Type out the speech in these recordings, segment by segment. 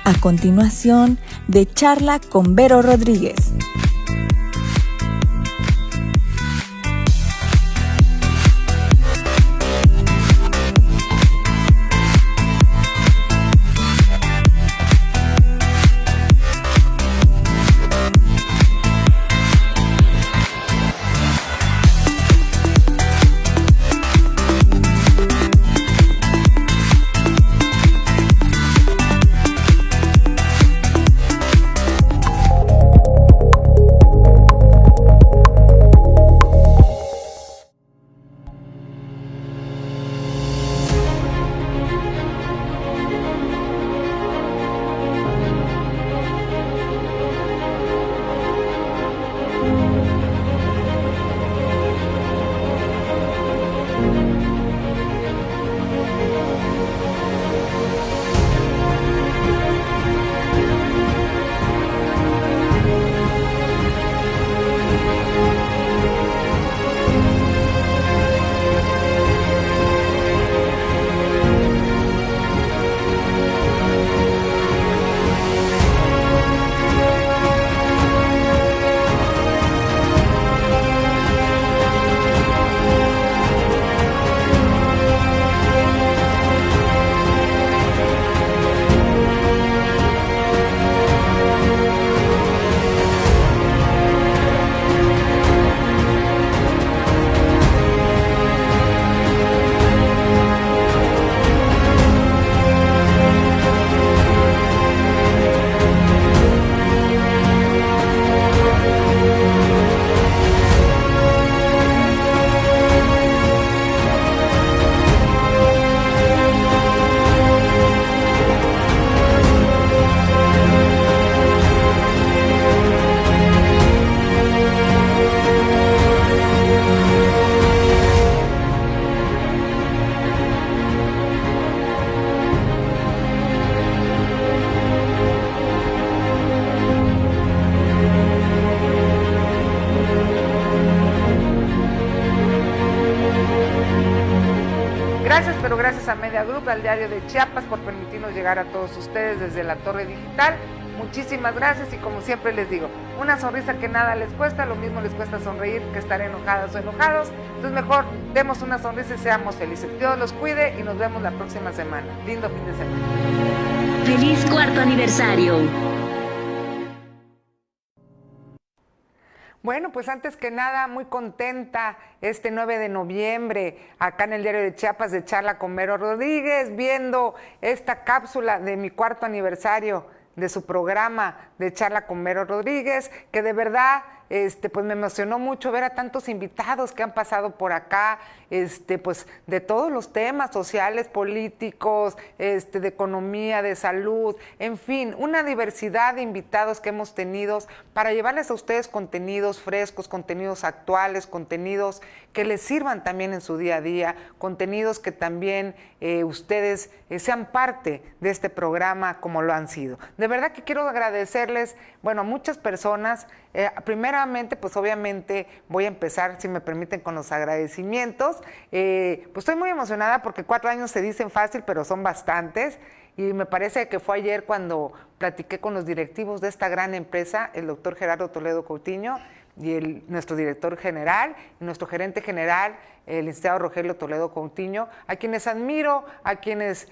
A continuación, de Charla con Vero Rodríguez. Gracias a Media Group, al Diario de Chiapas, por permitirnos llegar a todos ustedes desde la Torre Digital. Muchísimas gracias y como siempre les digo, una sonrisa que nada les cuesta, lo mismo les cuesta sonreír que estar enojadas o enojados. Entonces mejor demos una sonrisa y seamos felices. Dios los cuide y nos vemos la próxima semana. Lindo fin de semana. ¡Feliz cuarto aniversario! Bueno, pues antes que nada, muy contenta este 9 de noviembre, acá en el Diario de Chiapas, de Charla con Vero Rodríguez, viendo esta cápsula de mi cuarto aniversario de su programa de Charla con Vero Rodríguez, que de verdad pues me emocionó mucho ver a tantos invitados que han pasado por acá, pues de todos los temas sociales, políticos, de economía, de salud, en fin, una diversidad de invitados que hemos tenido para llevarles a ustedes contenidos frescos, contenidos actuales, contenidos que les sirvan también en su día a día, contenidos que también ustedes sean parte de este programa como lo han sido. De verdad que quiero agradecerles, bueno, a muchas personas. Primeramente, pues obviamente voy a empezar, si me permiten, con los agradecimientos. Pues estoy muy emocionada porque 4 años se dicen fácil, pero son bastantes. Y me parece que fue ayer cuando platiqué con los directivos de esta gran empresa, el doctor Gerardo Toledo Coutinho, y nuestro director general, y nuestro gerente general, el licenciado Rogelio Toledo Coutinho, a quienes admiro, a quienes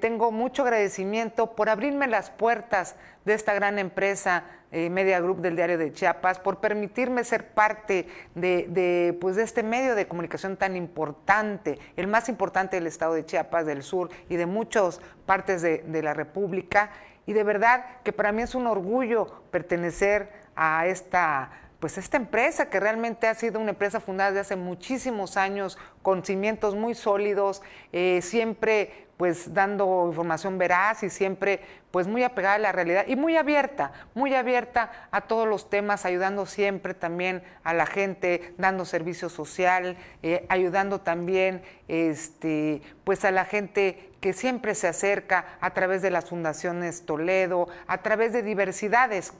tengo mucho agradecimiento por abrirme las puertas de esta gran empresa, Media Group del Diario de Chiapas, por permitirme ser parte de este medio de comunicación tan importante, el más importante del estado de Chiapas, del sur y de muchas partes de la República. Y de verdad que para mí es un orgullo pertenecer a esta empresa que realmente ha sido una empresa fundada desde hace muchísimos años, con cimientos muy sólidos, siempre pues dando información veraz y siempre pues muy apegada a la realidad y muy abierta a todos los temas, ayudando siempre también a la gente, dando servicio social, ayudando también pues a la gente que siempre se acerca a través de las fundaciones Toledo, a través de diversidades,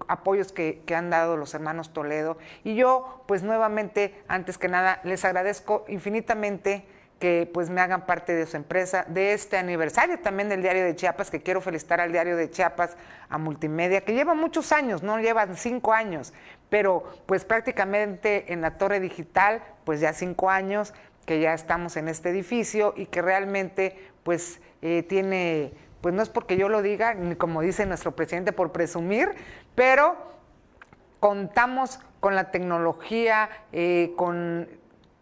apoyos que han dado los hermanos Toledo. Y yo, pues nuevamente, antes que nada, les agradezco infinitamente que pues me hagan parte de su empresa, de este aniversario también del Diario de Chiapas, que quiero felicitar al Diario de Chiapas, a Multimedia, que lleva muchos años, no llevan 5 años, pero pues prácticamente en la Torre Digital, pues ya 5 años que ya estamos en este edificio y que realmente pues tiene, pues no es porque yo lo diga, ni como dice nuestro presidente por presumir, pero contamos con la tecnología, con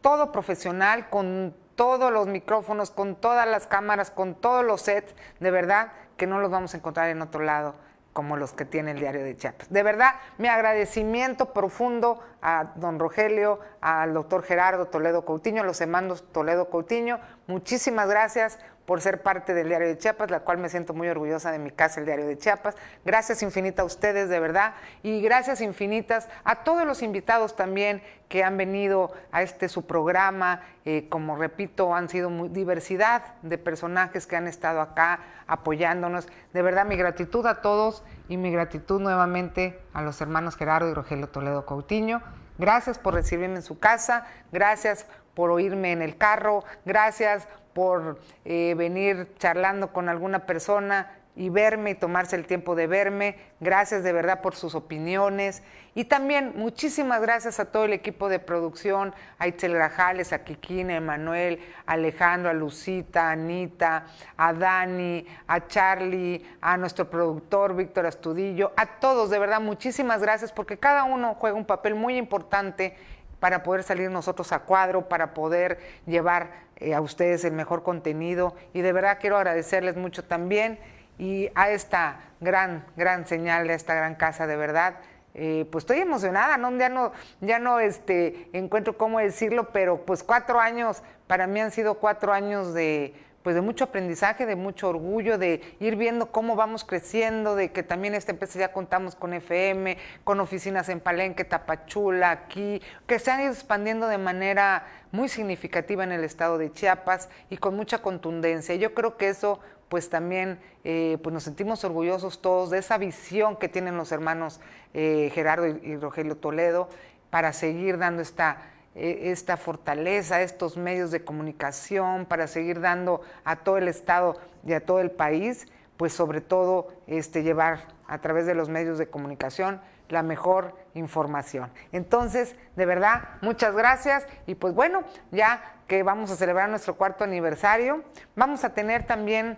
todo profesional, con todos los micrófonos, con todas las cámaras, con todos los sets, de verdad que no los vamos a encontrar en otro lado como los que tiene el Diario de Chiapas. De verdad, mi agradecimiento profundo a don Rogelio, al doctor Gerardo Toledo Coutinho, los hermanos Toledo Coutinho, muchísimas gracias por ser parte del Diario de Chiapas, la cual me siento muy orgullosa de mi casa, el Diario de Chiapas. Gracias infinitas a ustedes, de verdad, y gracias infinitas a todos los invitados también que han venido a su programa. Como repito, han sido diversidad de personajes que han estado acá apoyándonos. De verdad, mi gratitud a todos y mi gratitud nuevamente a los hermanos Gerardo y Rogelio Toledo Coutinho. Gracias por recibirme en su casa, gracias por oírme en el carro, gracias por venir charlando con alguna persona y verme y tomarse el tiempo de verme. Gracias de verdad por sus opiniones. Y también muchísimas gracias a todo el equipo de producción, a Itzel Grajales, a Kikín, a Emanuel, a Alejandro, a Lucita, a Anita, a Dani, a Charlie, a nuestro productor Víctor Astudillo, a todos, de verdad, muchísimas gracias, porque cada uno juega un papel muy importante para poder salir nosotros a cuadro, para poder llevar a ustedes el mejor contenido. Y de verdad quiero agradecerles mucho también y a esta gran señal, a esta gran casa, de verdad. Pues estoy emocionada, ¿no? Ya no encuentro cómo decirlo, pero pues 4 años, para mí han sido 4 años de mucho aprendizaje, de mucho orgullo, de ir viendo cómo vamos creciendo, de que también esta empresa ya contamos con FM, con oficinas en Palenque, Tapachula, aquí, que se han ido expandiendo de manera muy significativa en el estado de Chiapas y con mucha contundencia. Yo creo que eso pues también pues nos sentimos orgullosos todos de esa visión que tienen los hermanos Gerardo y Rogelio Toledo para seguir dando esta fortaleza, estos medios de comunicación, para seguir dando a todo el estado y a todo el país, pues sobre todo llevar a través de los medios de comunicación la mejor información. Entonces, de verdad, muchas gracias y pues bueno, ya que vamos a celebrar nuestro 4º aniversario, vamos a tener también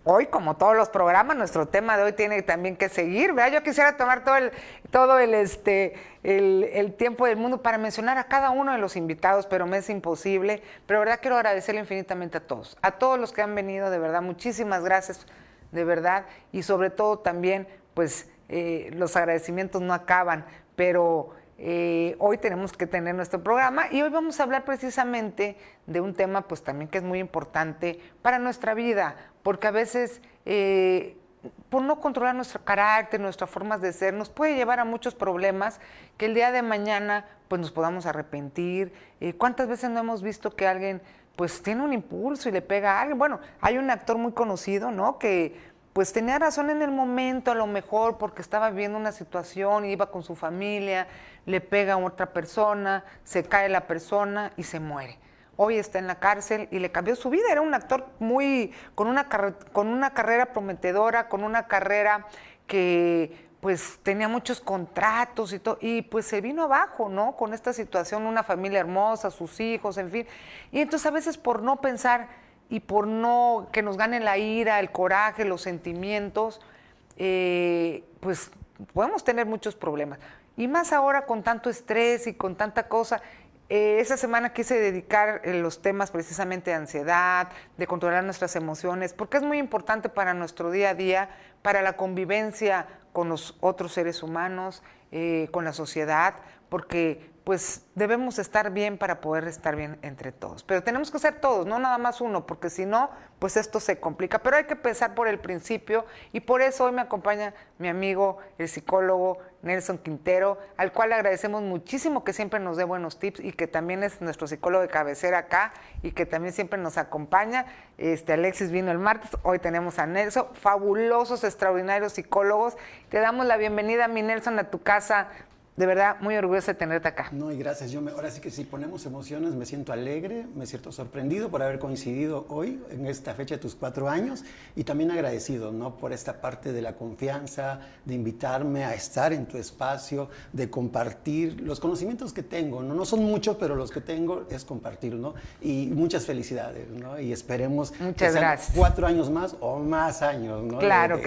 hoy, como todos los programas, nuestro tema de hoy tiene también que seguir, ¿verdad? Yo quisiera tomar todo el tiempo del mundo para mencionar a cada uno de los invitados, pero me es imposible. Pero de verdad quiero agradecerle infinitamente a todos los que han venido, de verdad, muchísimas gracias, de verdad, y sobre todo también, pues, los agradecimientos no acaban, pero hoy tenemos que tener nuestro programa y hoy vamos a hablar precisamente de un tema pues también que es muy importante para nuestra vida, porque a veces por no controlar nuestro carácter, nuestras formas de ser, nos puede llevar a muchos problemas que el día de mañana pues nos podamos arrepentir. ¿Cuántas veces no hemos visto que alguien pues tiene un impulso y le pega a alguien? Bueno, hay un actor muy conocido, ¿no?, que pues tenía razón en el momento, a lo mejor porque estaba viviendo una situación, iba con su familia, le pega a otra persona, se cae la persona y se muere. Hoy está en la cárcel y le cambió su vida. Era un actor con una carrera prometedora, con una carrera que pues tenía muchos contratos y todo, y pues se vino abajo, ¿no?, con esta situación, una familia hermosa, sus hijos, en fin. Y entonces a veces por no pensar y por no que nos gane la ira, el coraje, los sentimientos, pues podemos tener muchos problemas. Y más ahora con tanto estrés y con tanta cosa. Esta semana quise dedicar los temas precisamente de ansiedad, de controlar nuestras emociones, porque es muy importante para nuestro día a día, para la convivencia con los otros seres humanos, con la sociedad, porque pues debemos estar bien para poder estar bien entre todos. Pero tenemos que ser todos, no nada más uno, porque si no, pues esto se complica. Pero hay que empezar por el principio y por eso hoy me acompaña mi amigo, el psicólogo Nelson Quintero, al cual le agradecemos muchísimo que siempre nos dé buenos tips y que también es nuestro psicólogo de cabecera acá y que también siempre nos acompaña. Alexis vino el martes, hoy tenemos a Nelson, fabulosos, extraordinarios psicólogos. Te damos la bienvenida, mi Nelson, a tu casa. de verdad, muy orgullosa de tenerte acá. No, y gracias. Ahora sí que si ponemos emociones, me siento alegre, me siento sorprendido por haber coincidido hoy en esta fecha de tus 4 años y también agradecido, ¿no? Por esta parte de la confianza, de invitarme a estar en tu espacio, de compartir los conocimientos que tengo, ¿no? No son muchos, pero los que tengo es compartir, ¿no? Y muchas felicidades, ¿no? Y esperemos Muchas que sean gracias. 4 años más o más años, ¿no? Claro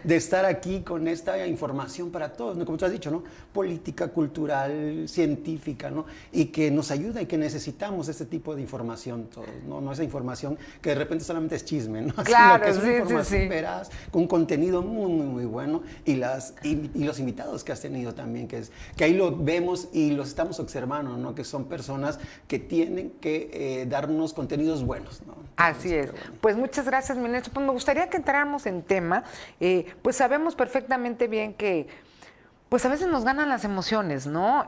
de estar aquí con esta información para todos, ¿no? Como tú has dicho, ¿no? Política, cultural, científica, ¿no? Y que nos ayuda y que necesitamos este tipo de información todos, ¿no? No esa información que de repente solamente es chisme, ¿no? Claro, sino que es una sí, información sí. veraz, con contenido muy, muy, muy bueno y los invitados que has tenido también, que ahí lo vemos y los estamos observando, ¿no? Que son personas que tienen que darnos contenidos buenos, ¿no? Entonces, Así es. bueno. Pues muchas gracias, mi Nelson. Pues me gustaría que entráramos en tema. Pues sabemos perfectamente bien que pues a veces nos ganan las emociones, ¿no?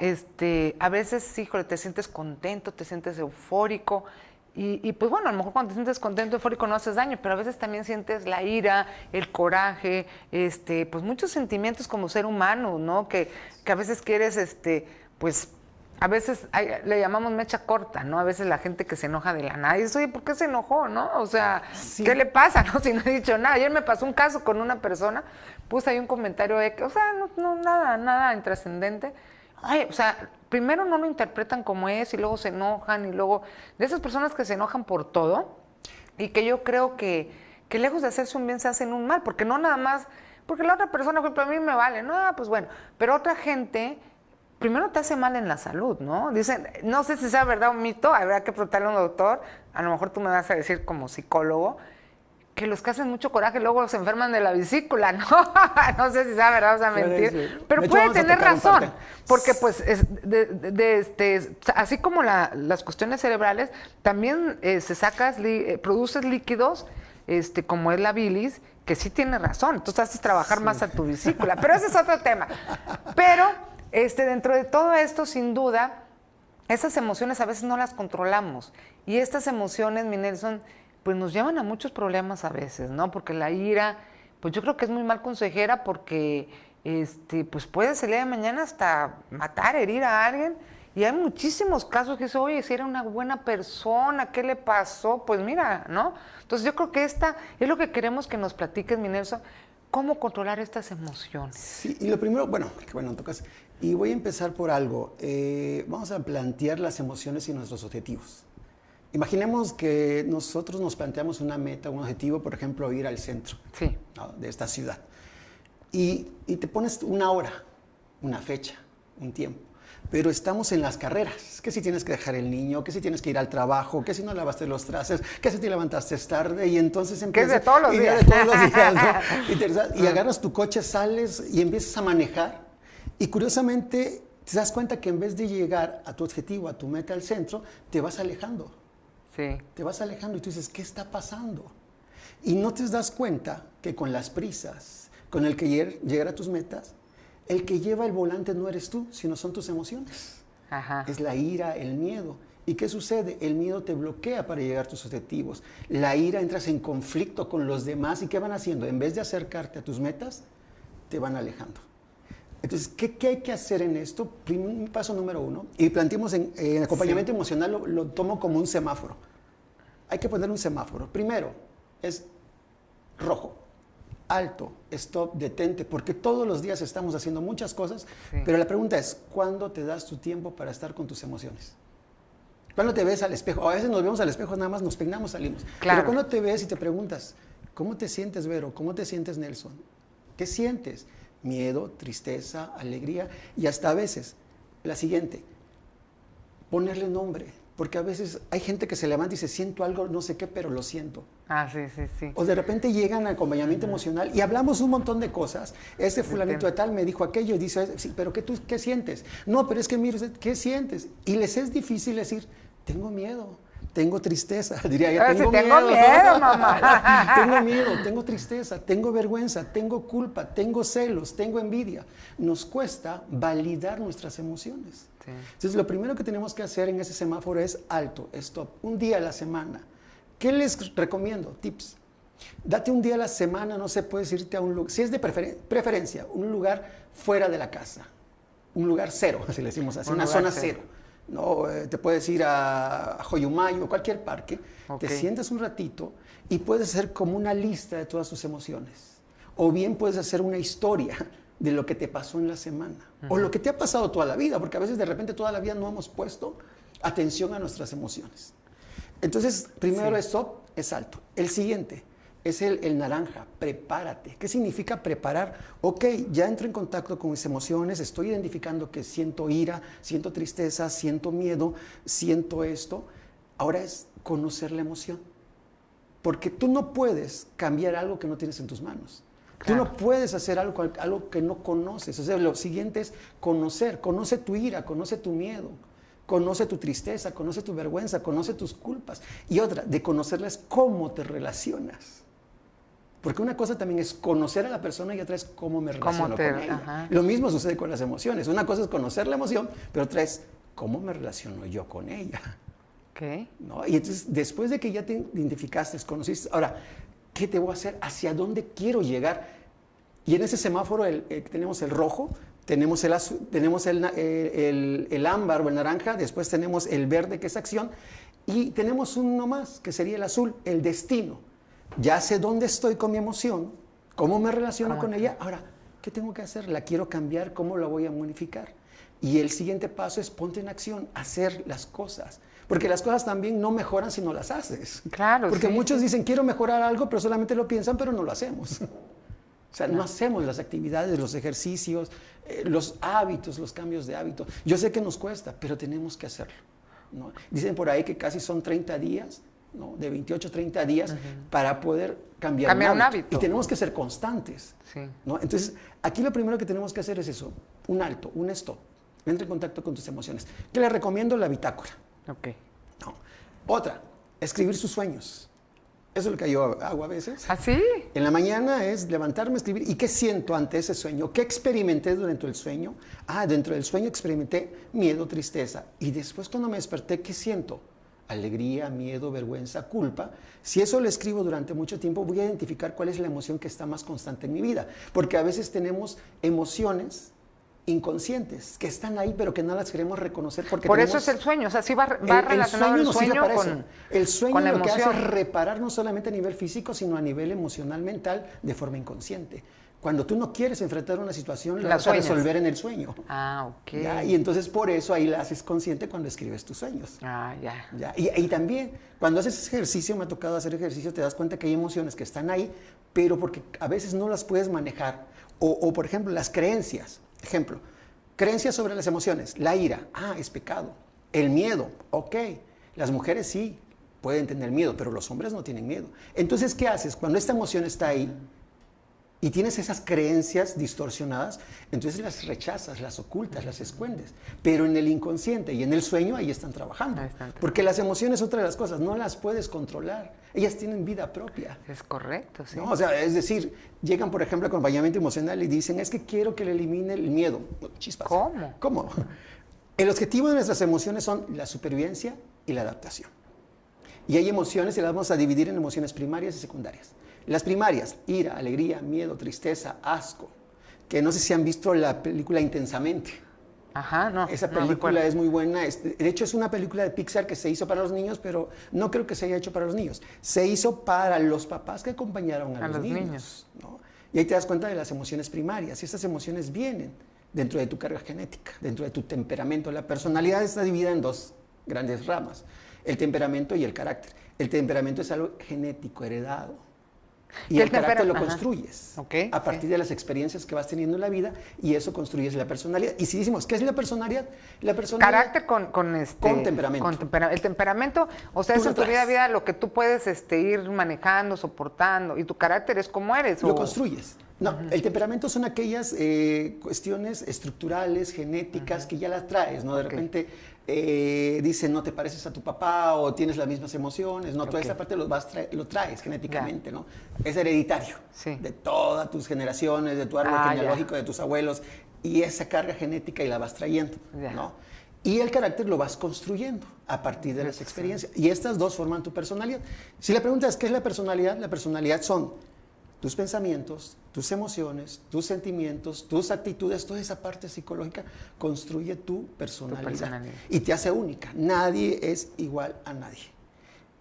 A veces, híjole, te sientes contento, te sientes eufórico. Y pues bueno, a lo mejor cuando te sientes contento, eufórico no haces daño, pero a veces también sientes la ira, el coraje, pues muchos sentimientos como ser humano, ¿no? Que a veces quieres, pues a veces le llamamos mecha corta, ¿no? A veces la gente que se enoja de la nada y dice, oye, ¿por qué se enojó, no? O sea, Sí. ¿qué le pasa, no? Si no he dicho nada. Ayer me pasó un caso con una persona, puse ahí un comentario de que, o sea, nada intrascendente. Ay, o sea, primero no lo interpretan como es y luego se enojan y luego... De esas personas que se enojan por todo y que yo creo que lejos de hacerse un bien se hacen un mal, porque no nada más... Porque la otra persona, por ejemplo, a mí me vale, no, pues bueno, pero otra gente... Primero te hace mal en la salud, ¿no? Dicen, no sé si sea verdad o mito, habrá que preguntarle a un doctor, a lo mejor tú me vas a decir como psicólogo, que los que hacen mucho coraje luego se enferman de la vesícula, ¿no? No sé si sea verdad o sea mentir, pero De hecho, puede vamos a tener tocar un razón, parte. porque pues así como las cuestiones cerebrales, también produces líquidos, como es la bilis, que sí tiene razón, entonces haces trabajar más a tu vesícula, pero ese es otro tema. Pero dentro de todo esto, sin duda, esas emociones a veces no las controlamos. Y estas emociones, mi Nelson, pues nos llevan a muchos problemas a veces, ¿no? Porque la ira, pues yo creo que es muy mal consejera porque pues puede el día de mañana hasta matar, herir a alguien. Y hay muchísimos casos que dicen, oye, si era una buena persona, ¿qué le pasó? Pues mira, ¿no? Entonces yo creo que esta es lo que queremos que nos platiques, mi Nelson, cómo controlar estas emociones. Sí, y lo primero, bueno, tocas, y voy a empezar por algo. Vamos a plantear las emociones y nuestros objetivos. Imaginemos que nosotros nos planteamos una meta, un objetivo, por ejemplo, ir al centro, Sí. ¿no? De esta ciudad. Y te pones una hora, una fecha, un tiempo. Pero estamos en las carreras, que si tienes que dejar el niño, que si tienes que ir al trabajo, que si no lavaste los trastes, que si te levantaste tarde y entonces empiezas... Que es de todos los y días. de todos los días, ¿no? Y agarras tu coche, sales y empiezas a manejar y curiosamente te das cuenta que en vez de llegar a tu objetivo, a tu meta, al centro, te vas alejando. Sí. Te vas alejando y tú dices, ¿qué está pasando? Y no te das cuenta que con las prisas, con el que llegar a tus metas, el que lleva el volante no eres tú, sino son tus emociones. Ajá. Es la ira, el miedo. ¿Y qué sucede? El miedo te bloquea para llegar a tus objetivos. La ira, entras en conflicto con los demás. ¿Y qué van haciendo? En vez de acercarte a tus metas, te van alejando. Entonces, ¿qué hay que hacer en esto? Paso número 1. Y planteemos en acompañamiento emocional, lo tomo como un semáforo. Hay que poner un semáforo. Primero, es rojo. Alto, stop, detente, porque todos los días estamos haciendo muchas cosas, Sí. pero la pregunta es, ¿cuándo te das tu tiempo para estar con tus emociones? ¿Cuándo te ves al espejo? A veces nos vemos al espejo, nada más nos peinamos, salimos. Claro. Pero cuando te ves y te preguntas, ¿cómo te sientes, Vero? ¿Cómo te sientes, Nelson? ¿Qué sientes? Miedo, tristeza, alegría y hasta a veces, la siguiente, ponerle nombre. Porque a veces hay gente que se levanta y dice, siento algo, no sé qué, pero lo siento. Ah, sí, sí, sí. O de repente llegan a acompañamiento emocional y hablamos un montón de cosas. Este fulanito de tal me dijo aquello y dice, sí, pero ¿qué sientes? No, pero es que mire, ¿qué sientes? Y les es difícil decir, tengo miedo, tengo tristeza. Diría yo, tengo miedo, mamá. Tengo miedo, tengo tristeza, tengo vergüenza, tengo culpa, tengo celos, tengo envidia. Nos cuesta validar nuestras emociones. Sí. Entonces, lo primero que tenemos que hacer en ese semáforo es alto, stop, un día a la semana. ¿Qué les recomiendo? Tips. Date un día a la semana, no sé, puedes irte a un lugar, si es de preferencia, un lugar fuera de la casa. un lugar cero, así le decimos así, Un una lugar zona cero. cero. No, te puedes ir a Joyumayo o cualquier parque, Ok. te sientas un ratito y puedes hacer como una lista de todas tus emociones. O bien puedes hacer una historia de lo que te pasó en la semana. O lo que te ha pasado toda la vida, porque a veces de repente toda la vida no hemos puesto atención a nuestras emociones. Entonces, primero Sí. stop, es alto. El siguiente es el naranja, prepárate. ¿Qué significa preparar? Ok, ya entro en contacto con mis emociones, estoy identificando que siento ira, siento tristeza, siento miedo, siento esto. Ahora es conocer la emoción. Porque tú no puedes cambiar algo que no tienes en tus manos. Claro. Tú no puedes hacer algo que no conoces. O sea, lo siguiente es conocer. Conoce tu ira, conoce tu miedo, conoce tu tristeza, conoce tu vergüenza, conoce tus culpas. Y otra, de conocerla es cómo te relacionas. Porque una cosa también es conocer a la persona y otra es cómo me relaciono con ella. Ajá. Lo mismo sucede con las emociones. Una cosa es conocer la emoción, pero otra es cómo me relaciono yo con ella. Ok. ¿No? Y entonces, después de que ya te identificaste, conociste, ahora, ¿qué te voy a hacer? ¿Hacia dónde quiero llegar? Y en ese semáforo tenemos el rojo, tenemos el azul, tenemos el ámbar o el naranja, después tenemos el verde, que es acción, y tenemos uno más, que sería el azul, el destino. Ya sé dónde estoy con mi emoción, cómo me relaciono con ella. Ahora, ¿qué tengo que hacer? ¿La quiero cambiar? ¿Cómo la voy a modificar? Y el siguiente paso es ponte en acción, hacer las cosas. Porque las cosas también no mejoran si no las haces. Claro, Porque sí. muchos dicen, quiero mejorar algo, pero solamente lo piensan, pero no lo hacemos. O sea, no hacemos las actividades, los ejercicios, los hábitos, los cambios de hábito. Yo sé que nos cuesta, pero tenemos que hacerlo, ¿no? Dicen por ahí que casi son 30 días, ¿no? De 28 a 30 días para poder cambiar un hábito. Y tenemos que ser constantes, Sí. ¿no? Entonces, aquí lo primero que tenemos que hacer es eso, un alto, un stop. Entra en contacto con tus emociones. ¿Qué les recomiendo? La bitácora. Ok. No. Otra, escribir sus sueños. Eso es lo que yo hago a veces. ¿Así? En la mañana es levantarme, escribir. ¿Y qué siento ante ese sueño? ¿Qué experimenté durante el sueño? Dentro del sueño experimenté miedo, tristeza. Y después cuando me desperté, ¿qué siento? Alegría, miedo, vergüenza, culpa. Si eso lo escribo durante mucho tiempo, voy a identificar cuál es la emoción que está más constante en mi vida. Porque a veces tenemos emociones inconscientes que están ahí, pero que no las queremos reconocer porque Por tenemos... eso es el sueño, o sea, sí va El relacionado sueño el nos sirve sueño para con eso. El sueño con la lo que hace emoción. es reparar no solamente a nivel físico, sino a nivel emocional, mental, de forma inconsciente. Cuando tú no quieres enfrentar una situación, la vas a sueñas. resolver en el sueño. Ok. ¿Ya? Y entonces por eso ahí la haces consciente cuando escribes tus sueños. Ya. ¿Ya? Y también, cuando haces ejercicio, me ha tocado hacer ejercicio, te das cuenta que hay emociones que están ahí, pero porque a veces no las puedes manejar. O por ejemplo, las creencias. Ejemplo, creencias sobre las emociones. La ira, es pecado. El miedo, ok. Las mujeres sí pueden tener miedo, pero los hombres no tienen miedo. Entonces, ¿qué haces? Cuando esta emoción está ahí y tienes esas creencias distorsionadas, entonces las rechazas, las ocultas, las escondes. Pero en el inconsciente y en el sueño ahí están trabajando. Ahí están trabajando. Porque las emociones, otra de las cosas, no las puedes controlar. Ellas tienen vida propia. Es correcto, sí. ¿No? O sea, es decir, llegan, por ejemplo, a acompañamiento emocional y dicen, es que quiero que le elimine el miedo. Chispas. ¿Cómo? ¿Cómo? El objetivo de nuestras emociones son la supervivencia y la adaptación. Y hay emociones y las vamos a dividir en emociones primarias y secundarias. Las primarias, ira, alegría, miedo, tristeza, asco. Que no sé si han visto la película Intensamente. Ajá, no. Esa no película recuerdo. es muy buena. De hecho, es una película de Pixar que se hizo para los niños, pero no creo que se haya hecho para los niños. Se hizo para los papás que acompañaron a los niños. ¿No? Y ahí te das cuenta de las emociones primarias. Y estas emociones vienen dentro de tu carga genética, dentro de tu temperamento. La personalidad está dividida en dos grandes ramas: el temperamento y el carácter. El temperamento es algo genético, heredado. Y ¿Qué el carácter lo ajá. construyes Ok, a partir de las experiencias que vas teniendo en la vida, y eso construyes la personalidad. Y si decimos, ¿qué es la personalidad? La personalidad... Carácter con temperamento. El temperamento, o sea, Tú es lo en tu vida a traes. vida lo que tú puedes ir manejando, soportando, y tu carácter es como eres. Lo construyes. No, el temperamento son aquellas cuestiones estructurales, genéticas, que ya las traes, ¿no? De repente dicen, no te pareces a tu papá, o tienes las mismas emociones, ¿no? Toda Ok. esta parte lo traes genéticamente, ¿no? Es hereditario, Sí. de todas tus generaciones, de tu árbol Ya. genealógico, de tus abuelos, y esa carga genética y la vas trayendo, Ya. ¿no? Y el carácter lo vas construyendo a partir de las experiencias. Y estas dos forman tu personalidad. Si la pregunta es, ¿qué es la personalidad? La personalidad son tus pensamientos, tus emociones, tus sentimientos, tus actitudes, toda esa parte psicológica construye tu personalidad. Y te hace única. Nadie es igual a nadie.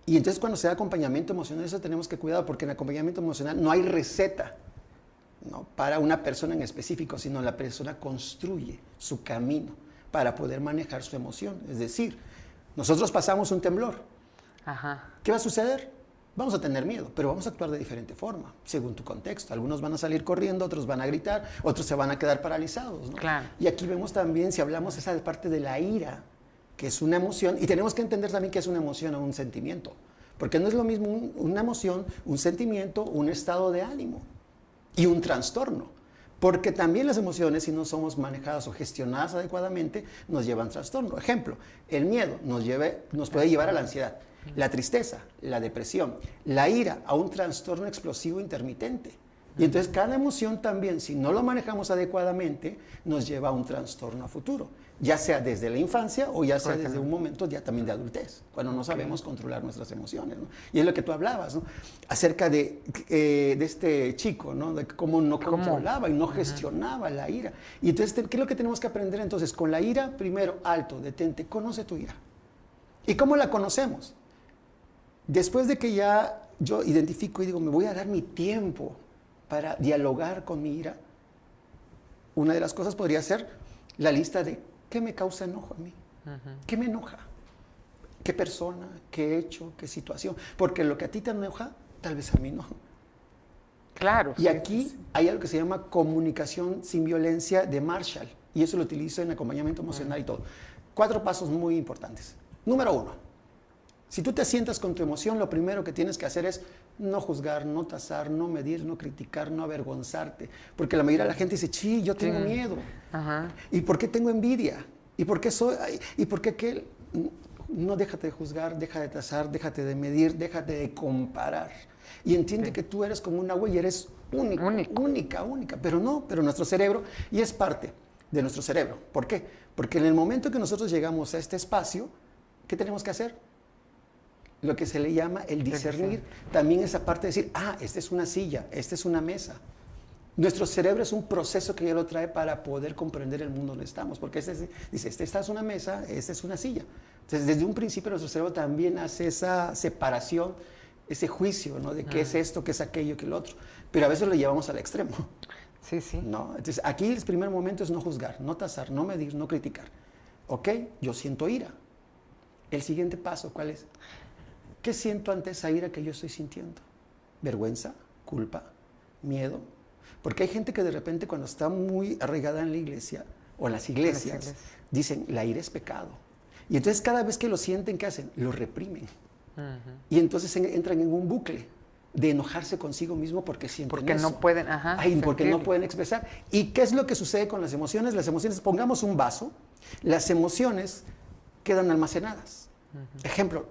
Y entonces cuando se da acompañamiento emocional, eso tenemos que cuidar, porque en acompañamiento emocional no hay receta, ¿no?, para una persona en específico, sino la persona construye su camino para poder manejar su emoción. Es decir, nosotros pasamos un temblor. Ajá. ¿Qué va a suceder? Vamos a tener miedo, pero vamos a actuar de diferente forma, según tu contexto. Algunos van a salir corriendo, otros van a gritar, otros se van a quedar paralizados, ¿no? Claro. Y aquí vemos también, si hablamos esa parte de la ira, que es una emoción, y tenemos que entender también que es una emoción o un sentimiento, porque no es lo mismo una emoción, un sentimiento, un estado de ánimo y un trastorno, porque también las emociones, si no somos manejadas o gestionadas adecuadamente, nos llevan trastorno. Ejemplo, el miedo nos puede llevar a la ansiedad, la tristeza, la depresión, la ira, a un trastorno explosivo intermitente. Y entonces cada emoción también, si no lo manejamos adecuadamente, nos lleva a un trastorno a futuro, ya sea desde la infancia o ya sea desde un momento ya también de adultez, cuando no sabemos controlar nuestras emociones, ¿no? Y es lo que tú hablabas, ¿no?, acerca de este chico, ¿no?, de cómo no controlaba y no gestionaba la ira. Y entonces, ¿qué es lo que tenemos que aprender entonces? Con la ira, primero, alto, detente, conoce tu ira. ¿Y cómo la conocemos? Después de que ya yo identifico y digo, me voy a dar mi tiempo para dialogar con mi ira, una de las cosas podría ser la lista de qué me causa enojo a mí, qué me enoja, qué persona, qué hecho, qué situación, porque lo que a ti te enoja, tal vez a mí no. Claro. Y aquí hay algo que se llama comunicación sin violencia de Marshall, y eso lo utilizo en acompañamiento emocional y todo. 4 pasos muy importantes. Número 1, si tú te sientas con tu emoción, lo primero que tienes que hacer es no juzgar, no tasar, no medir, no criticar, no avergonzarte. Porque la mayoría de la gente dice, sí, yo tengo miedo. Ajá. ¿Y por qué tengo envidia? ¿Y por qué soy? ¿Y por qué aquel? No, déjate de juzgar, deja de tasar, déjate de medir, déjate de comparar. Y entiende que tú eres como una huella, eres única. Pero nuestro cerebro, y es parte de nuestro cerebro. ¿Por qué? Porque en el momento que nosotros llegamos a este espacio, ¿qué tenemos que hacer? Lo que se le llama el discernir, también esa parte de decir, esta es una silla, esta es una mesa. Nuestro cerebro es un proceso que ya lo trae para poder comprender el mundo donde estamos, porque dice, esta es una mesa, esta es una silla. Entonces, desde un principio nuestro cerebro también hace esa separación, ese juicio, ¿no?, de qué es esto, qué es aquello, qué es lo otro. Pero a veces lo llevamos al extremo. Sí, sí. ¿No? Entonces, aquí el primer momento es no juzgar, no tasar, no medir, no criticar. ¿Ok? Yo siento ira. El siguiente paso, ¿cuál es? ¿Qué siento ante esa ira que yo estoy sintiendo? ¿Vergüenza? ¿Culpa? ¿Miedo? Porque hay gente que de repente cuando está muy arraigada en la iglesia o en las iglesias, dicen, la ira es pecado. Y entonces cada vez que lo sienten, ¿qué hacen? Lo reprimen. Y entonces entran en un bucle de enojarse consigo mismo porque sienten eso. No pueden, porque no pueden expresar. ¿Y qué es lo que sucede con las emociones? Las emociones, pongamos un vaso, las emociones quedan almacenadas. Ejemplo,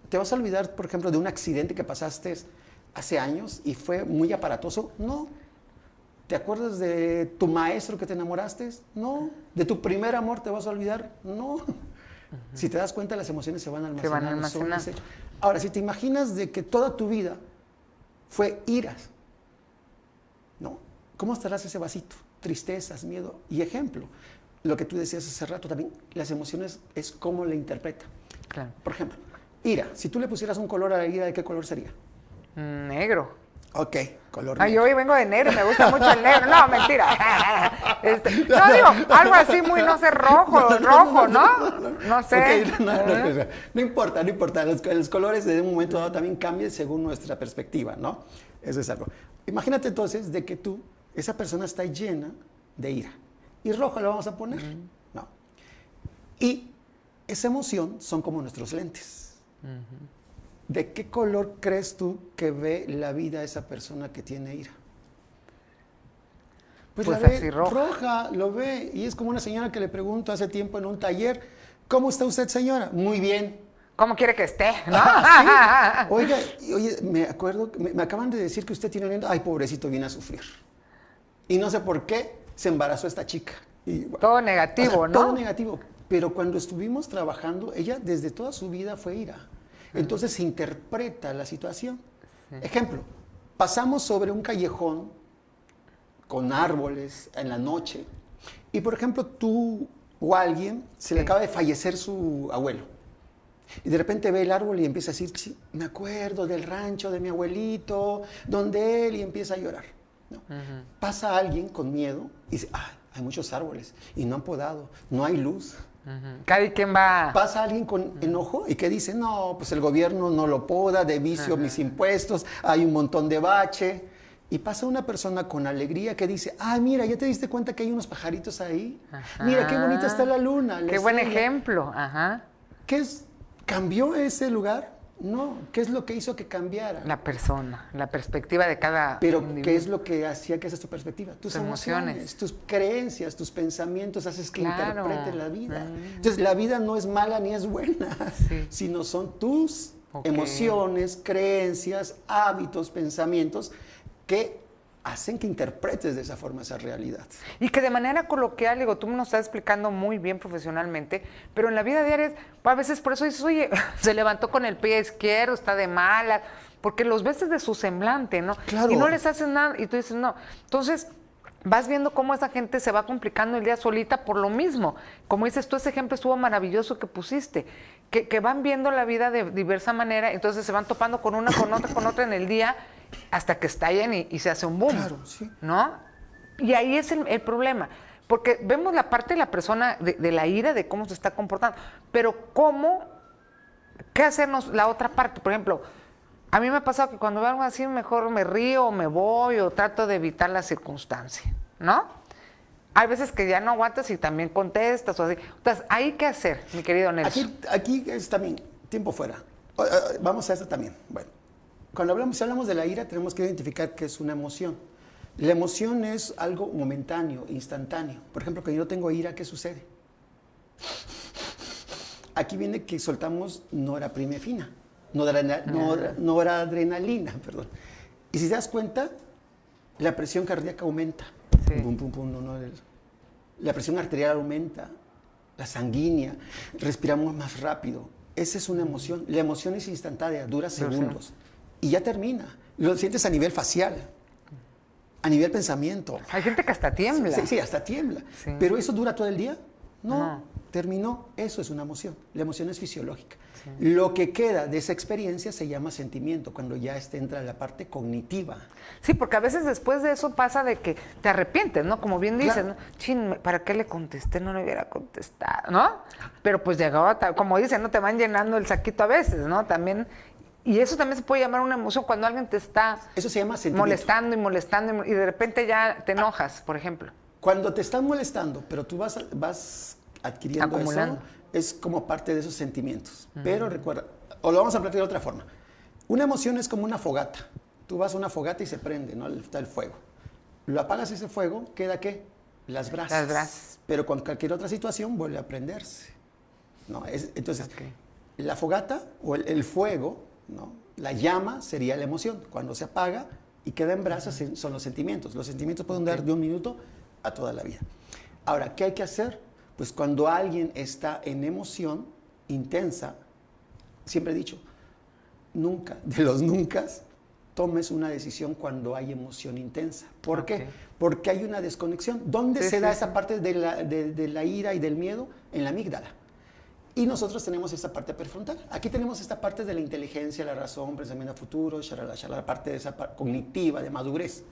¿te vas a olvidar, por ejemplo, de un accidente que pasaste hace años y fue muy aparatoso? No. ¿Te acuerdas de tu maestro que te enamoraste? No. ¿De tu primer amor te vas a olvidar? No. Si te das cuenta, las emociones se van almacenando. Ahora, si te imaginas de que toda tu vida fue iras, ¿no? ¿Cómo estarás ese vasito? Tristezas, miedo. Y ejemplo, lo que tú decías hace rato también, las emociones es cómo la interpreta. Claro. Por ejemplo, ira. Si tú le pusieras un color a la ira, ¿de qué color sería? Negro. Ok, color negro. Yo hoy vengo de negro, me gusta mucho el negro. No, mentira. No digo, algo así muy, no sé, rojo, ¿no? No sé. Okay, no importa. Los colores de un momento dado también cambian según nuestra perspectiva, ¿no? Eso es algo. Imagínate entonces de que esa persona está llena de ira. Y rojo le vamos a poner, ¿no? Y esa emoción son como nuestros lentes. ¿De qué color crees tú que ve la vida esa persona que tiene ira? Pues la ve así roja, lo ve. Y es como una señora que le pregunto hace tiempo en un taller, ¿cómo está usted, señora? Muy bien. ¿Cómo quiere que esté? ¿No? Sí. Oiga, me acuerdo, me acaban de decir que usted tiene un niño. Ay, pobrecito, viene a sufrir. Y no sé por qué se embarazó esta chica. Y, todo negativo, ¿no? Todo negativo. Pero cuando estuvimos trabajando, ella desde toda su vida fue ira. Entonces se interpreta la situación. Sí. Ejemplo, Pasamos sobre un callejón con árboles en la noche y, por ejemplo, tú o alguien se le acaba de fallecer su abuelo y de repente ve el árbol y empieza a decir, sí, me acuerdo del rancho de mi abuelito, donde él, y empieza a llorar, ¿no? Pasa alguien con miedo y dice, ay, hay muchos árboles y no han podado, no hay luz. Cada quien va. Pasa alguien con enojo y que dice, no, pues el gobierno no lo poda, de vicio mis impuestos, hay un montón de bache. Y pasa una persona con alegría que dice, ah, mira, ¿ya te diste cuenta que hay unos pajaritos ahí? Mira, qué bonita está la luna. Qué buen ejemplo. Ajá. ¿Qué es? ¿Cambió ese lugar? No. ¿Qué es lo que hizo que cambiara? La persona, la perspectiva de cada Pero, individuo. ¿qué es lo que hacía que esa es tu perspectiva? Tus emociones, tus creencias, tus pensamientos, haces que Claro. interpreten la vida. Entonces, la vida no es mala ni es buena, sino son tus emociones, creencias, hábitos, pensamientos que hacen que interpretes de esa forma esa realidad. Y que de manera coloquial, digo, tú me lo estás explicando muy bien profesionalmente, pero en la vida diaria, a veces por eso dices, oye, se levantó con el pie izquierdo, está de mala, porque los ves desde su semblante, ¿no? Claro. Y no les haces nada, y tú dices, no. Entonces, vas viendo cómo esa gente se va complicando el día solita por lo mismo. Como dices tú, ese ejemplo estuvo maravilloso que pusiste, que van viendo la vida de diversa manera, entonces se van topando con una, con otra en el día, hasta que estallan y se hace un boom, Claro, sí. ¿no? Y ahí es el problema, porque vemos la parte de la persona, de la ira, de cómo se está comportando, pero ¿qué hacernos la otra parte? Por ejemplo, a mí me ha pasado que cuando veo algo así, mejor me río, o me voy, o trato de evitar la circunstancia, ¿no? Hay veces que ya no aguantas y también contestas, o así. Entonces, ¿ahí qué hacer, mi querido Nelson? Aquí es también tiempo fuera. Vamos a eso también. Bueno, si hablamos de la ira, tenemos que identificar que es una emoción. La emoción es algo momentáneo, instantáneo. Por ejemplo, cuando yo tengo ira, ¿qué sucede? Aquí viene que soltamos noradrenalina, noradrenalina, perdón. Y si te das cuenta, la presión cardíaca aumenta. Sí. Pum, pum, pum, la presión arterial aumenta, la sanguínea, respiramos más rápido. Esa es una emoción. La emoción es instantánea, dura segundos. Y ya termina. Lo sientes a nivel facial, a nivel pensamiento. Hay gente que hasta tiembla. Sí, hasta tiembla. Sí. ¿Pero eso dura todo el día? No, No. terminó. Eso es una emoción. La emoción es fisiológica. Sí. Lo que queda de esa experiencia se llama sentimiento, cuando ya entra la parte cognitiva. Sí, porque a veces después de eso pasa de que te arrepientes, ¿no? Como bien dices, Claro. ¿no? Chin, ¿para qué le contesté? No le hubiera contestado, ¿no? Pero pues llegaba, como dicen, ¿no? Te van llenando el saquito a veces, ¿no? También, y eso también se puede llamar una emoción cuando alguien te está Eso se llama sentimiento. molestando y de repente ya te enojas, por ejemplo. Cuando te están molestando, pero tú vas adquiriendo Acumulando. eso, es como parte de esos sentimientos. Pero recuerda, o lo vamos a plantear de otra forma. Una emoción es como una fogata. Tú vas a una fogata y se prende, ¿no? Está el fuego. Lo apagas ese fuego, ¿queda qué? Las brasas. Las brasas. Pero con cualquier otra situación vuelve a prenderse, ¿no? Entonces, la fogata o el fuego, ¿no? La llama sería la emoción. Cuando se apaga y queda en brasas son los sentimientos. Los sentimientos pueden dar de un minuto a toda la vida. Ahora, ¿qué hay que hacer? Pues cuando alguien está en emoción intensa, siempre he dicho, nunca, de los nunca, tomes una decisión cuando hay emoción intensa. ¿Por qué? Porque hay una desconexión. ¿Dónde se da esa parte de la ira y del miedo? En la amígdala. Y nosotros tenemos esta parte prefrontal. Aquí tenemos esta parte de la inteligencia, la razón, pensamiento a futuro, la parte de esa cognitiva, de madurez.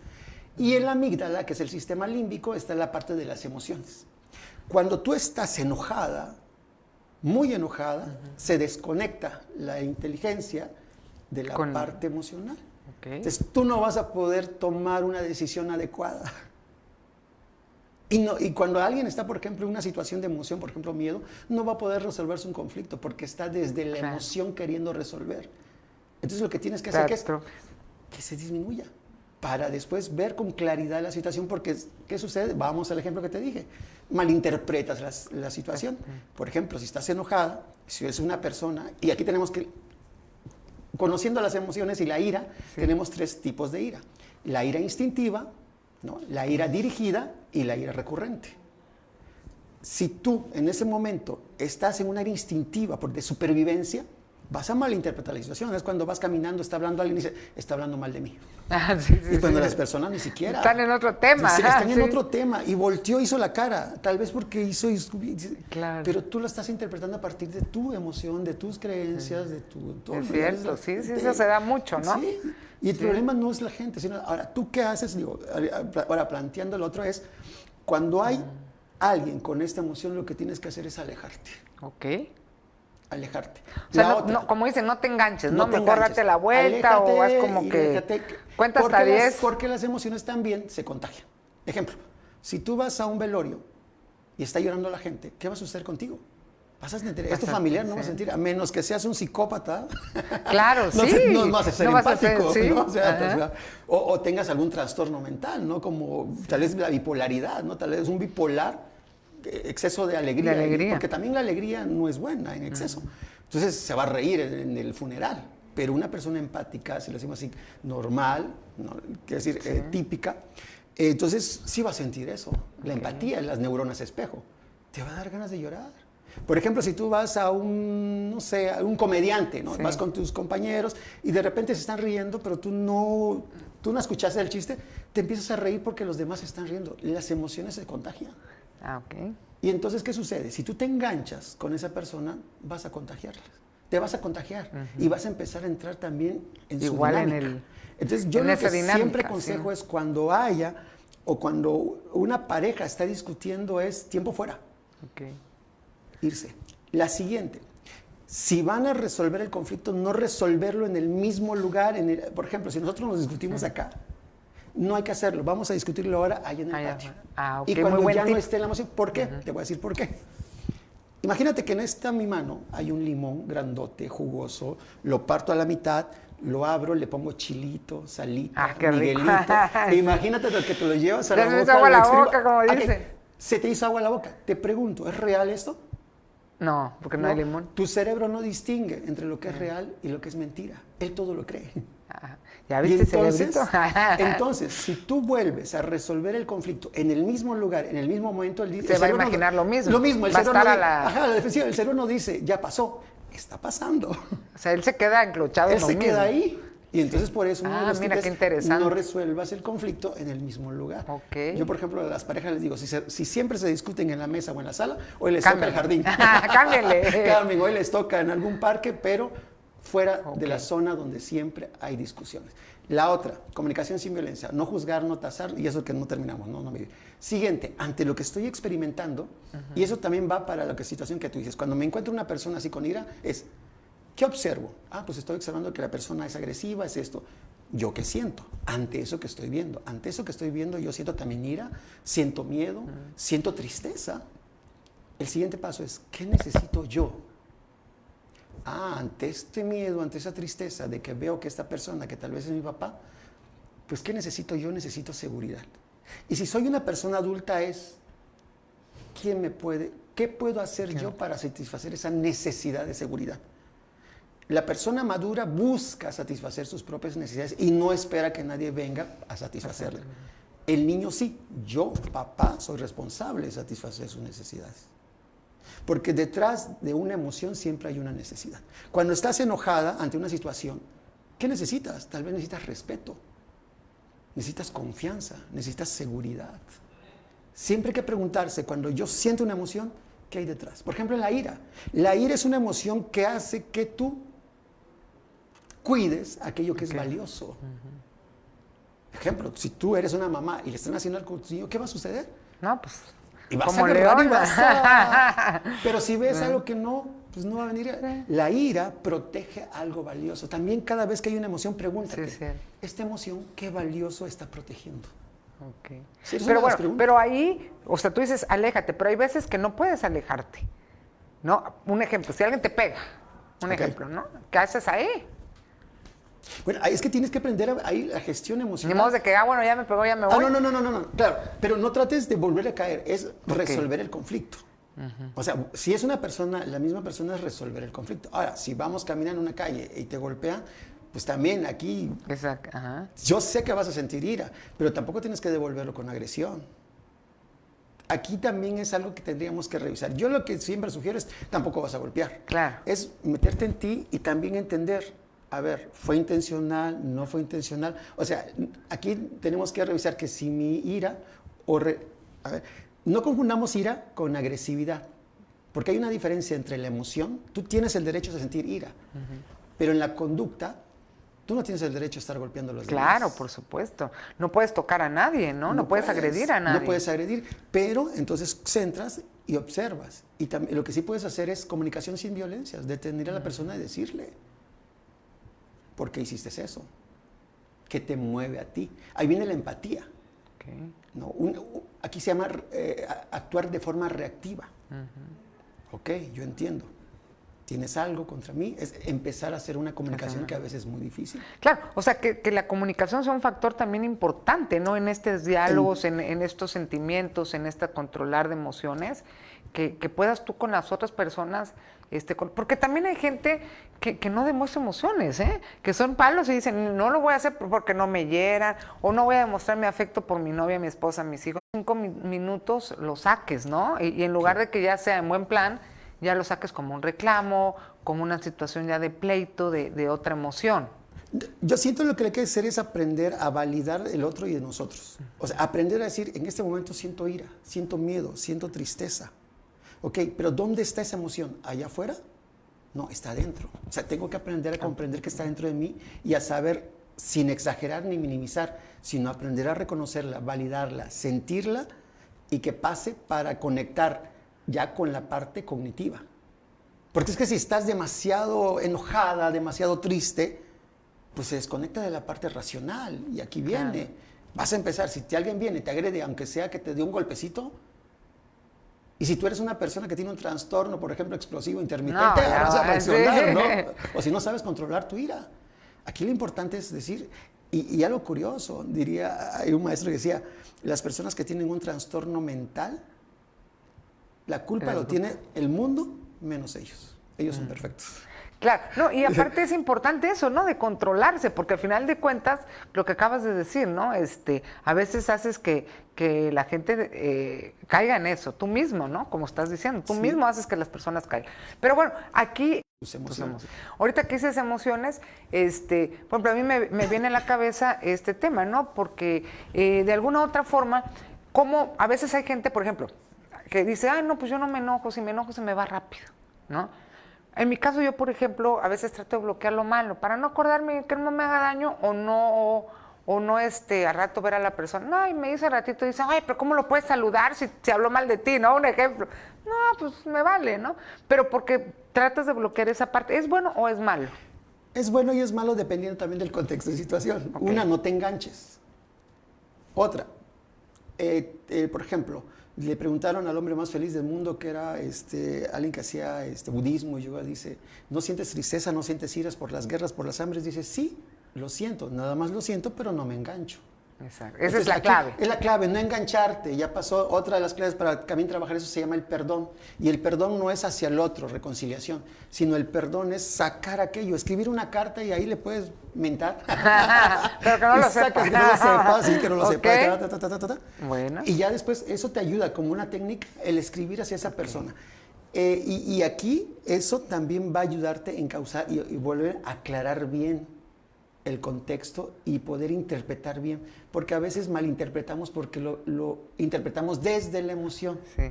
Y en la amígdala, que es el sistema límbico, está la parte de las emociones. Cuando tú estás enojada, muy enojada, se desconecta la inteligencia de la parte emocional. Entonces tú no vas a poder tomar una decisión adecuada. Y cuando alguien está, por ejemplo, en una situación de emoción, por ejemplo, miedo, no va a poder resolverse un conflicto porque está desde la emoción queriendo resolver. Entonces lo que tienes que hacer es que se disminuya para después ver con claridad la situación, porque ¿qué sucede? Vamos al ejemplo que te dije. Malinterpretas la situación. Por ejemplo, si estás enojada, si es una persona, y aquí tenemos que, conociendo las emociones y la ira, tenemos tres tipos de ira. La ira instintiva, ¿no? La ira dirigida y la ira recurrente. Si tú en ese momento estás en una ira instintiva de supervivencia, vas a malinterpretar la situación. Es cuando vas caminando, está hablando alguien y dice, está hablando mal de mí. Ah, sí, sí, Y cuando sí. las personas ni siquiera... Están en otro tema. Sí, están en Sí. otro tema. Y volteó, hizo la cara. Tal vez porque hizo... Claro. Pero tú lo estás interpretando a partir de tu emoción, de tus creencias, de tu entorno. Es cierto, sí, eso se da mucho, ¿no? Sí. Y el problema no es la gente, sino... Ahora, ¿tú qué haces? Digo, ahora, planteando lo otro es, cuando hay alguien con esta emoción, lo que tienes que hacer es alejarte. Ok. Alejarte. O sea, La no, otra, no, como dicen, no te enganches, ¿no? te Mejor enganches. date la vuelta o haz como y que... déjate Cuenta hasta porque 10. Porque las emociones también se contagian. Ejemplo, si tú vas a un velorio y está llorando la gente, ¿qué va a suceder contigo? Vas a sentir, es tu familiar, no vas a sentir, a menos que seas un psicópata. Claro, sí. No vas a ser No vas a ser, empático, sí. ¿no? O tengas algún trastorno mental, ¿no? Como tal vez la bipolaridad, ¿no? Tal vez un bipolar, exceso de alegría. De alegría. Porque también la alegría no es buena en exceso. Entonces se va a reír en el funeral. Pero una persona empática, si lo decimos así, normal, ¿no? Quiere decir, típica, entonces sí va a sentir eso. La empatía, las neuronas espejo. Te va a dar ganas de llorar. Por ejemplo, si tú vas a un, no sé, a un comediante, ¿no? Sí. Vas con tus compañeros y de repente se están riendo, pero tú no escuchaste el chiste, te empiezas a reír porque los demás se están riendo. Las emociones se contagian. Ah, ok. Y entonces, ¿qué sucede? Si tú te enganchas con esa persona, vas a contagiarlas. Te vas a contagiar y vas a empezar a entrar también en Igual su en dinámica. el... Entonces, yo en lo esa que dinámica, siempre aconsejo sí. es cuando haya o cuando una pareja está discutiendo es tiempo fuera, Ok. irse. La siguiente, si van a resolver el conflicto, no resolverlo en el mismo lugar. Por ejemplo, si nosotros nos discutimos acá, no hay que hacerlo. Vamos a discutirlo ahora allá en el Allá patio. afuera. Ah, ok, Y muy cuando buen ya tip. no esté la emoción, ¿por qué? Te voy a decir por qué. Imagínate que en esta mi mano hay un limón grandote, jugoso, lo parto a la mitad, lo abro, le pongo chilito, salita, Ah, qué rico. miguelito. Sí. Imagínate lo que te lo llevas a Ya la se me boca. hizo agua lo la extremo. boca, como Ok, dicen. se te hizo agua la boca. Te pregunto, ¿es real esto? No, porque no hay limón. Tu cerebro no distingue entre lo que es real y lo que es mentira. Él todo lo cree. Ah, ¿ya Y viste, entonces, cerebrito? entonces, si tú vuelves a resolver el conflicto en el mismo lugar, en el mismo momento, el Se va a cerebro imaginar lo mismo. Lo mismo, el Va a cerebro estar no a la- ajá, la defensiva. El cerebro no dice, ya pasó, está pasando. O sea, él se queda enclochado Él en lo se mismo. queda ahí. Y entonces por eso uno de Ah, los mira, tips qué es interesante. no resuelvas el conflicto en el mismo lugar. Ok. Yo, por ejemplo, a las parejas les digo, si siempre se discuten en la mesa o en la sala, hoy les toca el jardín. Cámbienle. Cambien, hoy les toca en algún parque, pero fuera Ok. de la zona donde siempre hay discusiones. La otra, comunicación sin violencia, no juzgar, no tasar, y eso que no terminamos, no me... Siguiente, ante lo que estoy experimentando, y eso también va para la situación que tú dices, cuando me encuentro una persona así con ira, es, ¿qué observo? Ah, pues estoy observando que la persona es agresiva, es esto. ¿Yo qué siento ante eso que estoy viendo? Ante eso que estoy viendo yo siento también ira, siento miedo, siento tristeza. El siguiente paso es, ¿qué necesito yo? Ah, ante este miedo, ante esa tristeza de que veo que esta persona, que tal vez es mi papá, pues ¿qué necesito yo? Necesito seguridad. Y si soy una persona adulta es, ¿qué puedo hacer yo para satisfacer esa necesidad de seguridad? La persona madura busca satisfacer sus propias necesidades y no espera que nadie venga a satisfacerla. El niño sí, yo, papá, soy responsable de satisfacer sus necesidades. Porque detrás de una emoción siempre hay una necesidad. Cuando estás enojada ante una situación, ¿qué necesitas? Tal vez necesitas respeto, necesitas confianza, necesitas seguridad. Siempre hay que preguntarse, cuando yo siento una emoción, ¿qué hay detrás? Por ejemplo, la ira. La ira es una emoción que hace que tú cuides aquello que es valioso. Ejemplo, si tú eres una mamá y le están haciendo algo a tu niño, ¿qué va a suceder? No, pues, Y vas como a agarrar y leona. vas a... Pero si ves algo que no, pues no va a venir. La ira protege algo valioso. También cada vez que hay una emoción, pregúntate, Sí, sí. ¿esta emoción qué valioso está protegiendo? Ok. Sí, es una Pero de las bueno, preguntas. pero ahí, o sea, tú dices, aléjate, pero hay veces que no puedes alejarte, ¿no? Un ejemplo, si alguien te pega, un Ok. ejemplo, ¿no? ¿Qué haces ahí? Bueno, ahí es que tienes que aprender ahí la gestión Ni emocional. modo de que, bueno, ya me pegó, ya me voy. No, claro, pero no trates de volver a caer, es resolver el conflicto. O sea, si es una persona, la misma persona es resolver el conflicto. Ahora, si vamos caminando en una calle y te golpea, pues también aquí, Exacto, ajá. yo sé que vas a sentir ira, pero tampoco tienes que devolverlo con agresión. aquí también es algo que tendríamos que revisar. Yo lo que siempre sugiero es, tampoco vas a golpear. Claro. Es meterte en ti y también entender, a ver, ¿fue intencional? ¿No fue intencional? O sea, aquí tenemos que revisar que si mi ira, a ver, no confundamos ira con agresividad, porque hay una diferencia entre la emoción. Tú tienes el derecho de sentir ira, pero en la conducta, tú no tienes el derecho a estar golpeando a los demás. Claro, por supuesto. No puedes tocar a nadie, ¿no? No puedes agredir a nadie. No puedes agredir, pero entonces centras y observas. Y lo que sí puedes hacer es comunicación sin violencias, detener a la persona y decirle, ¿por qué hiciste eso? ¿Qué te mueve a ti? Ahí viene la empatía. Okay. No, aquí se llama actuar de forma reactiva. Ok, yo entiendo. ¿Tienes algo contra mí? Es empezar a hacer una comunicación que a veces es muy difícil. Claro, o sea, que la comunicación sea un factor también importante, ¿no? En estos diálogos, en estos sentimientos, en este controlar de emociones, que puedas tú con las otras personas, porque también hay gente que no demuestra emociones, ¿eh? Que son palos y dicen, no lo voy a hacer porque no me hieran, o no voy a demostrar mi afecto por mi novia, mi esposa, mis hijos. 5 minutos lo saques, ¿no? Y en lugar de que ya sea en buen plan, ya lo saques como un reclamo, como una situación ya de pleito, de otra emoción. Yo siento lo que hay que hacer es aprender a validar el otro y de nosotros. O sea, aprender a decir, en este momento siento ira, siento miedo, siento tristeza. Ok, pero ¿dónde está esa emoción? ¿Allá afuera? No, está adentro. O sea, tengo que aprender a comprender que está dentro de mí y a saber, sin exagerar ni minimizar, sino aprender a reconocerla, validarla, sentirla y que pase para conectar ya con la parte cognitiva. Porque es que si estás demasiado enojada, demasiado triste, pues se desconecta de la parte racional. Y aquí viene. Claro. Vas a empezar, si alguien viene y te agrede, aunque sea que te dé un golpecito, y si tú eres una persona que tiene un trastorno, por ejemplo, explosivo intermitente, vas a reaccionar, sí. ¿No? O si no sabes controlar tu ira. Aquí lo importante es decir, y algo curioso, diría, hay un maestro que decía, las personas que tienen un trastorno mental, la culpa lo tiene el mundo menos ellos. Ellos son perfectos. Claro, no, y aparte es importante eso, ¿no? De controlarse, porque al final de cuentas, lo que acabas de decir, ¿no? A veces haces que la gente caiga en eso, tú mismo, ¿no? Como estás diciendo, tú mismo haces que las personas caigan. Pero bueno, aquí... Tus emociones. Ahorita que dices emociones, por ejemplo, a mí me viene a la cabeza este tema, ¿no? Porque de alguna u otra forma, como a veces hay gente, por ejemplo, que dice, ay, no, pues yo no me enojo, si me enojo se me va rápido, ¿no? En mi caso, yo, por ejemplo, a veces trato de bloquear lo malo para no acordarme que no me haga daño o no a rato ver a la persona. Ay, me dice ratito, dice, ay, pero ¿cómo lo puedes saludar si habló mal de ti, no? Un ejemplo. No, pues me vale, ¿no? Pero porque tratas de bloquear esa parte. ¿Es bueno o es malo? Es bueno y es malo dependiendo también del contexto y situación. Okay. Una, no te enganches. Otra, por ejemplo, le preguntaron al hombre más feliz del mundo, que era alguien que hacía budismo, y yoga, dice, ¿no sientes tristeza, no sientes iras por las guerras, por las hambres? Dice, sí, lo siento, nada más lo siento, pero no me engancho. Exacto. Esa es la clave. Es la clave, no engancharte. Ya pasó otra de las claves para también trabajar eso, se llama el perdón. Y el perdón no es hacia el otro, reconciliación, sino el perdón es sacar aquello, escribir una carta y ahí le puedes mentar. Pero que no lo sepa. Que no lo sepa, sí, que no lo sepa. Bueno. Y ya después eso te ayuda como una técnica el escribir hacia esa persona. Y aquí eso también va a ayudarte en causar y volver a aclarar bien el contexto y poder interpretar bien, porque a veces malinterpretamos porque lo interpretamos desde la emoción. Sí.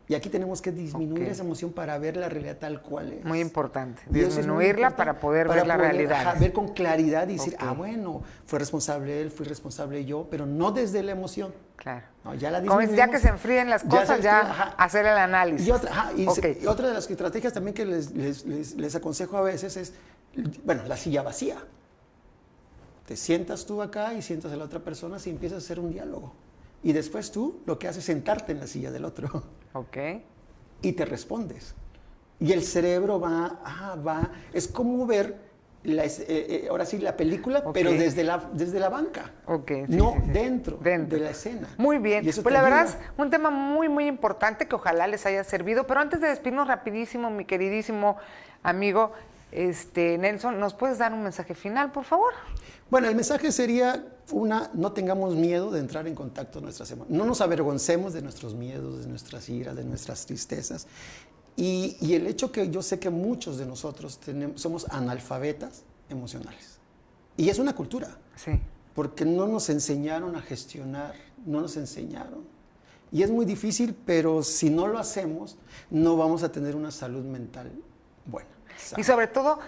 Y aquí tenemos que disminuir esa emoción para ver la realidad tal cual es. Muy importante. Disminuirla para poder ver la realidad. Ver con claridad y decir, bueno, fue responsable él, fui responsable yo, pero no desde la emoción. Claro. No, ya la como ya que se enfríen las cosas, ya hacer el análisis. Y otra de las estrategias también que les aconsejo a veces es, bueno, la silla vacía. Te sientas tú acá y sientas a la otra persona y empiezas a hacer un diálogo. Y después tú lo que haces es sentarte en la silla del otro. Ok. Y te respondes. Y el cerebro va, es como ver, ahora sí, la película, pero desde la banca. Okay, sí, no sí, sí. Dentro de la escena. Muy bien. Pues la verdad es un tema muy, muy importante que ojalá les haya servido. Pero antes de despedirnos rapidísimo, mi queridísimo amigo Nelson, ¿nos puedes dar un mensaje final, por favor? Bueno, el mensaje sería, no tengamos miedo de entrar en contacto con nuestras emociones. No nos avergoncemos de nuestros miedos, de nuestras iras, de nuestras tristezas. Y el hecho que yo sé que muchos de nosotros somos analfabetas emocionales. Y es una cultura. Sí. Porque no nos enseñaron a gestionar, no nos enseñaron. Y es muy difícil, pero si no lo hacemos, no vamos a tener una salud mental buena. Y sobre todo,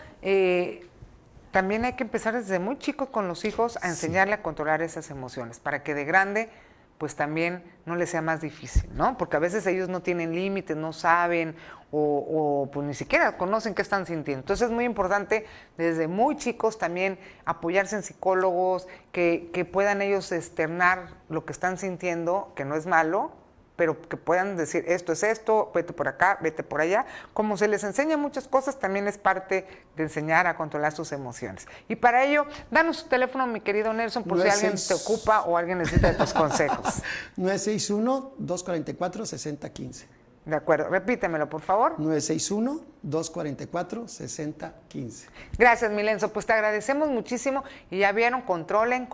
también hay que empezar desde muy chicos con los hijos a enseñarle a controlar esas emociones, para que de grande pues también no les sea más difícil, ¿no? Porque a veces ellos no tienen límites, no saben o pues ni siquiera conocen qué están sintiendo. Entonces es muy importante desde muy chicos también apoyarse en psicólogos, que puedan ellos externar lo que están sintiendo, que no es malo, pero que puedan decir esto es esto, vete por acá, vete por allá. Como se les enseña muchas cosas, también es parte de enseñar a controlar sus emociones. Y para ello, danos tu teléfono, mi querido Nelson, por si alguien te ocupa o alguien necesita de tus consejos. 961-244-6015. De acuerdo, repítemelo, por favor. 961-244-6015. Gracias, Milenzo. Pues te agradecemos muchísimo y ya vieron, controlen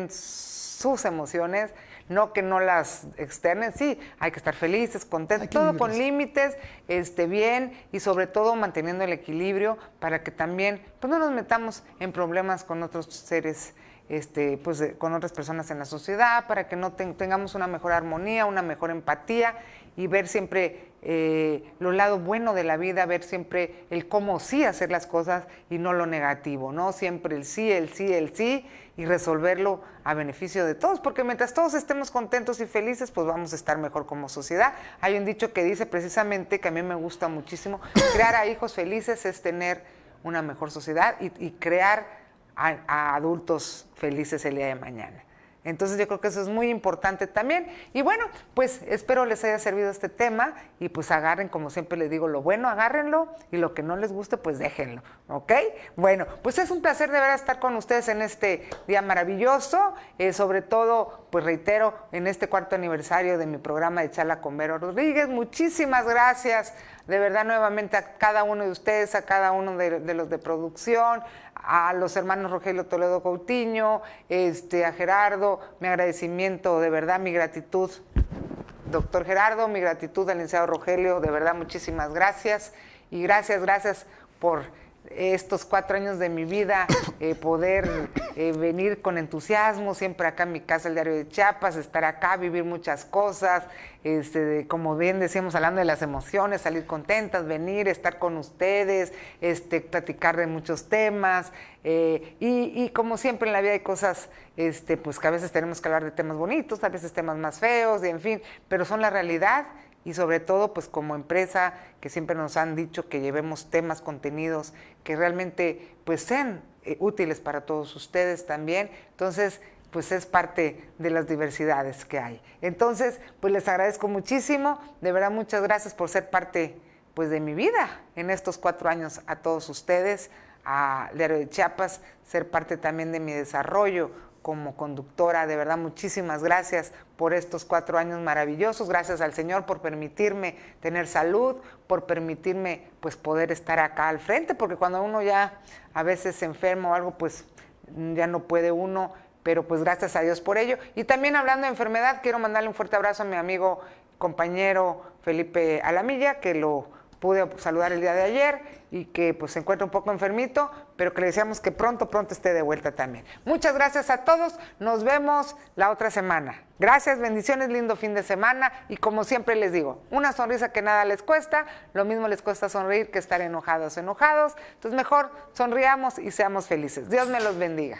sus emociones, no que no las externen, sí, hay que estar felices, contentos, todo con límites, bien, y sobre todo manteniendo el equilibrio para que también pues no nos metamos en problemas con otros seres, con otras personas en la sociedad, para que no tengamos una mejor armonía, una mejor empatía y ver siempre lo lado bueno de la vida, ver siempre el cómo sí hacer las cosas y no lo negativo, ¿no? Siempre el sí, el sí, el sí, y resolverlo a beneficio de todos, porque mientras todos estemos contentos y felices, pues vamos a estar mejor como sociedad. Hay un dicho que dice precisamente, que a mí me gusta muchísimo, crear a hijos felices es tener una mejor sociedad y crear a adultos felices el día de mañana. Entonces yo creo que eso es muy importante también. Y bueno, pues espero les haya servido este tema y pues agarren, como siempre les digo, lo bueno agárrenlo y lo que no les guste pues déjenlo, ¿ok? Bueno, pues es un placer de verdad estar con ustedes en este día maravilloso, sobre todo, pues reitero, en este 4º aniversario de mi programa de Charla con Vero Rodríguez. Muchísimas gracias, de verdad, nuevamente a cada uno de ustedes, a cada uno de los de producción, a los hermanos Rogelio Toledo Coutinho, a Gerardo, mi agradecimiento, de verdad, mi gratitud, doctor Gerardo, mi gratitud al licenciado Rogelio, de verdad, muchísimas gracias. Y gracias por estos 4 años de mi vida, poder venir con entusiasmo siempre acá en mi casa, el Diario de Chiapas, estar acá, vivir muchas cosas, como bien decíamos, hablando de las emociones, salir contentas, venir, estar con ustedes, platicar de muchos temas, y como siempre en la vida hay cosas, pues que a veces tenemos que hablar de temas bonitos, a veces temas más feos, y en fin, pero son la realidad. Y sobre todo, pues como empresa, que siempre nos han dicho que llevemos temas, contenidos que realmente pues sean útiles para todos ustedes también. Entonces, pues es parte de las diversidades que hay. Entonces, pues les agradezco muchísimo. De verdad, muchas gracias por ser parte pues de mi vida en estos 4 años a todos ustedes, a Diario de Chiapas, ser parte también de mi desarrollo como conductora. De verdad, muchísimas gracias por estos 4 años maravillosos. Gracias al Señor por permitirme tener salud, por permitirme pues poder estar acá al frente, porque cuando uno ya a veces se enferma o algo, pues ya no puede uno, pero pues gracias a Dios por ello. Y también hablando de enfermedad, quiero mandarle un fuerte abrazo a mi amigo, compañero Felipe Alamilla, que lo pude saludar el día de ayer y que pues se encuentra un poco enfermito, pero que le deseamos que pronto esté de vuelta también. Muchas gracias a todos, nos vemos la otra semana. Gracias, bendiciones, lindo fin de semana y como siempre les digo, una sonrisa que nada les cuesta, lo mismo les cuesta sonreír que estar enojados. Entonces mejor sonriamos y seamos felices. Dios me los bendiga.